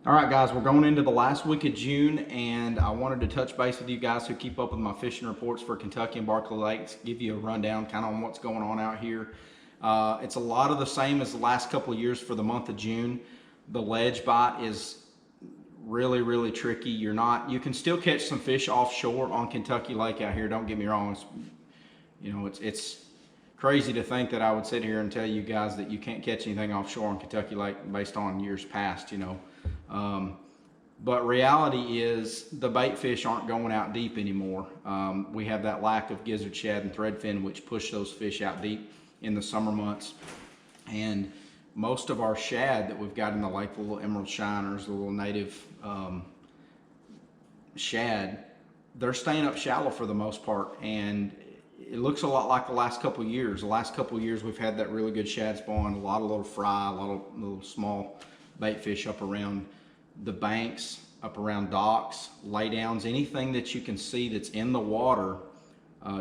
All right, guys, we're going into the last week of June, and I wanted to touch base with you guys who keep up with my fishing reports for Kentucky and Barkley Lakes, give you a rundown kind of on what's going on out here. It's a lot of the same as the last couple of years for the month of June. The ledge bite is really tricky. You can still catch some fish offshore on Kentucky Lake out here. Don't get me wrong. It's crazy to think that I would sit here and tell you guys that you can't catch anything offshore on Kentucky Lake based on years past, but reality is the bait fish aren't going out deep anymore. We have that lack of gizzard shad and threadfin, which push those fish out deep in the summer months. And most of our shad that we've got in the lake, the little emerald shiners, the little native shad, they're staying up shallow for the most part. And it looks a lot like the last couple of years. The last couple of years we've had that really good shad spawn, a lot of little fry, a lot of little small bait fish up around the banks, up around docks, laydowns, anything that you can see that's in the water,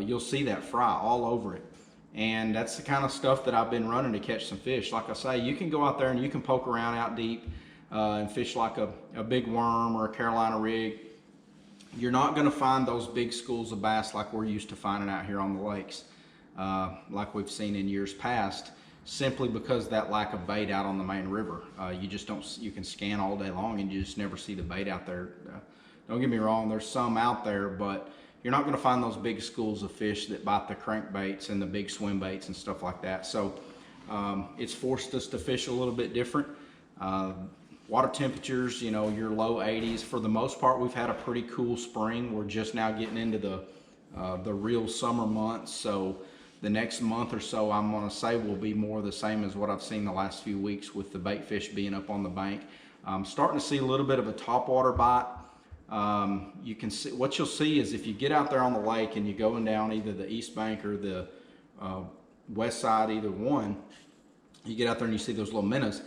you'll see that fry all over it. And that's the kind of stuff that I've been running to catch some fish. Like I say, you can go out there and you can poke around out deep and fish like a big worm or a Carolina rig. You're not going to find those big schools of bass like we're used to finding out here on the lakes, like we've seen in years past, simply because of that lack of bait out on the main river. You just don't, you can scan all day long and you just never see the bait out there. Don't get me wrong, there's some out there, but you're not going to find those big schools of fish that bite the crankbaits and the big swim baits and stuff like that. So it's forced us to fish a little bit different. Water temperatures, your low 80s. For the most part, we've had a pretty cool spring. We're just now getting into the real summer months. So the next month or so, I'm going to say, will be more the same as what I've seen the last few weeks with the bait fish being up on the bank. I'm starting to see a little bit of a topwater bite. You can see, what you'll see is if you get out there on the lake and you're going down either the east bank or the west side, either one, you get out there and you see those little minnows.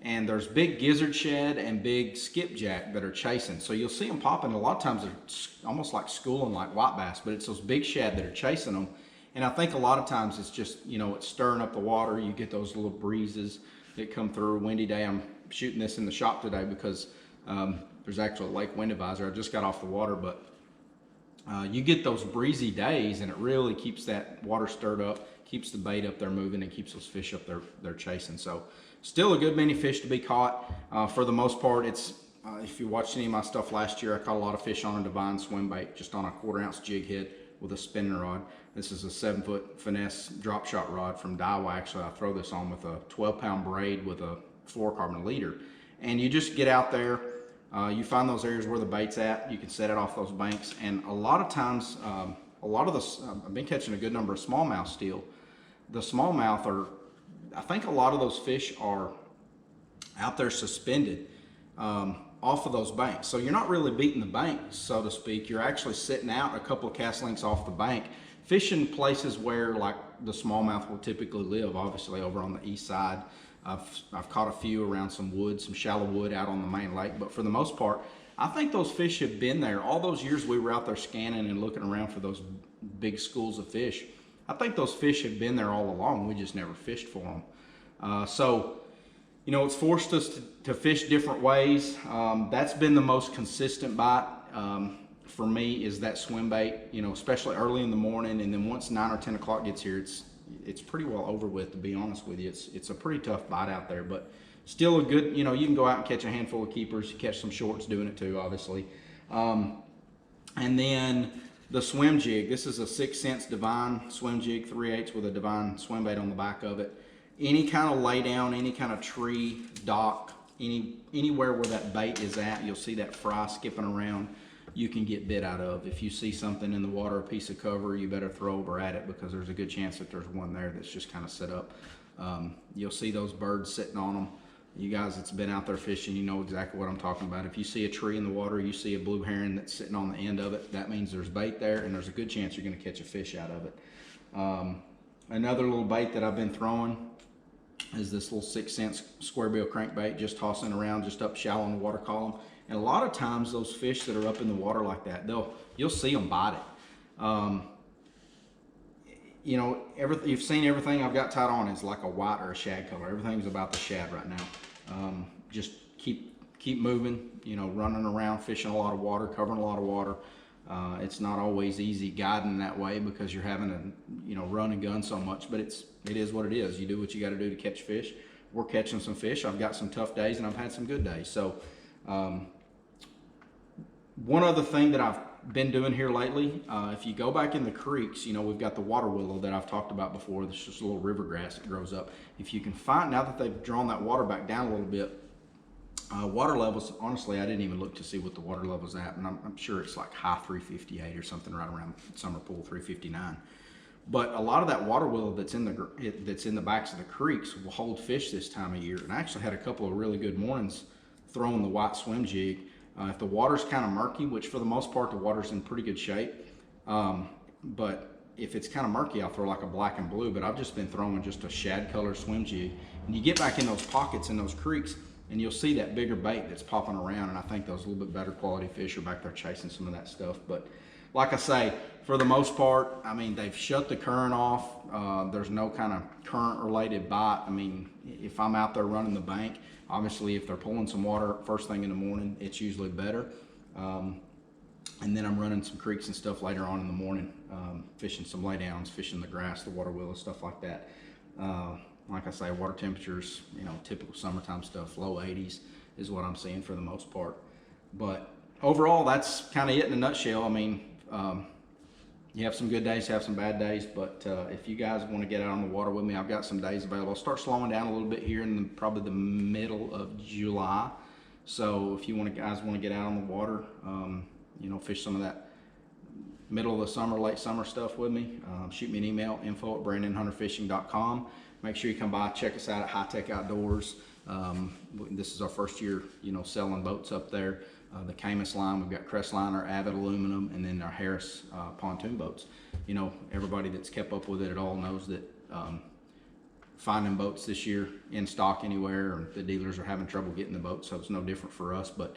And there's big gizzard shad and big skipjack that are chasing. So you'll see them popping. A lot of times they're almost like schooling like white bass, but it's those big shad that are chasing them. And I think a lot of times it's just, it's stirring up the water. You get those little breezes that come through. Windy day. I'm shooting this in the shop today because there's actually a lake wind advisor. I just got off the water, but you get those breezy days and it really keeps that water stirred up, keeps the bait up there moving, and keeps those fish up there chasing. So still a good many fish to be caught. For the most part, it's if you watched any of my stuff last year, I caught a lot of fish on a Divine swim bait, just on a 1/4 ounce jig head with a spinning rod. This is a 7-foot finesse drop shot rod from Daiwa. Actually, I throw this on with a 12-pound braid with a fluorocarbon leader. And you just get out there, you find those areas where the bait's at, you can set it off those banks. And a lot of times, I've been catching a good number of smallmouth still. The smallmouth I think a lot of those fish are out there suspended off of those banks. So you're not really beating the bank, so to speak. You're actually sitting out a couple of cast lengths off the bank, fishing places where like the smallmouth will typically live, obviously over on the east side. I've caught a few around some wood, some shallow wood out on the main lake, but for the most part, I think those fish have been there. All those years we were out there scanning and looking around for those big schools of fish, I think those fish have been there all along. We just never fished for them. So, it's forced us to fish different ways. That's been the most consistent bite for me, is that swim bait, especially early in the morning. And then once 9 or 10 o'clock gets here, it's pretty well over with, to be honest with you. It's a pretty tough bite out there, but still a good, you can go out and catch a handful of keepers, catch some shorts doing it too, obviously. And then the swim jig. This is a 6 cents Divine swim jig, 3/8 with a Divine swim bait on the back of it. Any kind of lay down, any kind of tree, dock, anywhere where that bait is at, you'll see that fry skipping around, you can get bit out of. If you see something in the water, a piece of cover, you better throw over at it, because there's a good chance that there's one there that's just kind of set up. You'll see those birds sitting on them. You guys that's been out there fishing, you know exactly what I'm talking about. If you see a tree in the water, you see a blue heron that's sitting on the end of it, that means there's bait there, and there's a good chance you're going to catch a fish out of it. Another little bait that I've been throwing is this little 6 cents square bill crankbait, just tossing around just up shallow in the water column. And a lot of times those fish that are up in the water like that, you'll see them bite it. You've seen everything I've got tied on is like a white or a shad color. Everything's about the shad right now. Just keep keep moving, you know, running around, fishing a lot of water, covering a lot of water. It's not always easy guiding that way because you're having to, you know, run and gun so much, but it is what it is. You do what you got to do to catch fish. We're catching some fish. I've got some tough days and I've had some good days. So one other thing that I've been doing here lately, if you go back in the creeks, you know, we've got the water willow that I've talked about before. There's just a little river grass that grows up. If you can find, now that they've drawn that water back down a little bit, water levels, honestly, I didn't even look to see what the water level's at, and I'm sure it's like high 358 or something, right around summer pool 359. But a lot of that water willow that's in the backs of the creeks will hold fish this time of year. And I actually had a couple of really good mornings throwing the white swim jig. If the water's kind of murky, which for the most part the water's in pretty good shape, but if it's kind of murky, I'll throw like a black and blue. But I've just been throwing just a shad color swim jig, and you get back in those pockets in those creeks, and you'll see that bigger bait that's popping around, and I think those little bit better quality fish are back there chasing some of that stuff. But like I say, for the most part, I mean, they've shut the current off. There's no kind of current related bite. I mean, if I'm out there running the bank, obviously if they're pulling some water first thing in the morning, it's usually better. And then I'm running some creeks and stuff later on in the morning, fishing some laydowns, fishing the grass, the water willow, stuff like that. Like I say, water temperatures, you know, typical summertime stuff, low 80s is what I'm seeing for the most part. But overall, that's kind of it in a nutshell. I mean, you have some good days, have some bad days, but if you guys want to get out on the water with me, I've got some days available. I'll start slowing down a little bit here in probably the middle of July. So if you guys want to get out on the water, you know, fish some of that middle of the summer, late summer stuff with me, shoot me an email, info@brandonhunterfishing.com. Make sure you come by, check us out at High Tech Outdoors. This is our first year, you know, selling boats up there. The Camus line, we've got Crestliner, Avid aluminum, and then our Harris pontoon boats. You know, everybody that's kept up with it at all knows that finding boats this year in stock anywhere, or the dealers are having trouble getting the boats, so it's no different for us. But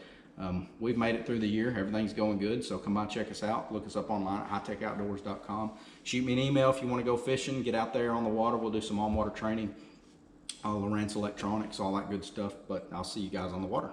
we've made it through the year. Everything's going good, so come by, check us out. Look us up online at hightechoutdoors.com. Shoot me an email if you want to go fishing, get out there on the water. We'll do some on-water training, Lowrance electronics, all that good stuff. But I'll see you guys on the water.